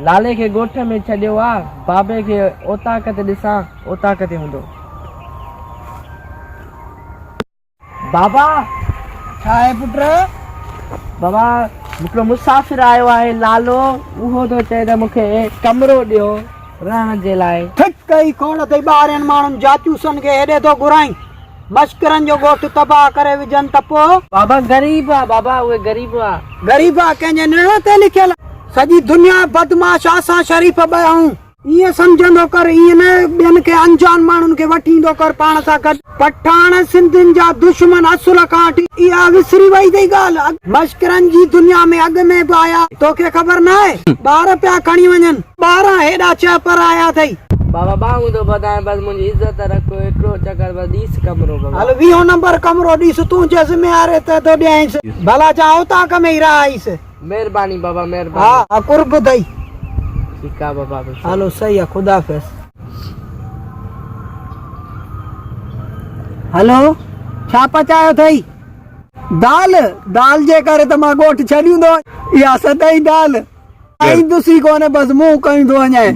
लाले के गोठ में छॾियो आहे बाबे खे ओता कते ॾिसां ओता कते हूंदो। बाबा छा आहे पुट? बाबा हिकिड़ो मुसाफ़िर आयो आहे लालो, उहो थो चए त मूंखे कमिरो ॾियो रहण जे लाइ। ठीक कई खोड़ अथई ॿारनि माण्हुनि जाचूसनि खे हेॾे थो घुराई, मश्करनि जो ॻोठ तबाह करे विझनि त पोइ। बाबा ग़रीब आहे, बाबा उहे ग़रीब आहे। ग़रीब आहे कंहिंजे निड़ ते लिखियल, सॼी दुनिया बदमाश असां शरीफ़ ॿ आहियूं। ईअं सम्झंदो कर, ईअं न ॿियनि खे अनजान माण्हुनि खे वठी ईंदो कर पाण सां गॾु। पठान सिंधियुनि जा दुश्मन असुल खां वठी इहा विसरी वई अथई ॻाल्हि। मश्करनि जी दुनिया में अॻ में बि आया, तोखे ख़बर न आहे? ॿार पिया खणी वञनि, 12 हेॾा चपर आया अथई। बाबा बांगू तो बताए, बस मुझे इज्जत रखो, एकड़ो चक्कर बस 20 कमरो बाबा। हल 20 नंबर कमरो ॾिस, तूं जैसे में आरे त तो ॾियांसि, भला चाहो ता कमे ई रहाइसि। मेहरबानी बाबा मेहरबानी। हा कुर्ब अथई। ठीक आहे बाबा। हलो सही आहे, खुदा हाफ़िज़। हलो छा पचायो अथई? दाल? दाल जे करे त मां ॻोठ छॾींदो, इहा सदाई दाल आई दुसी कोन्हे, बसि मुंहुं कयूं थो वञे।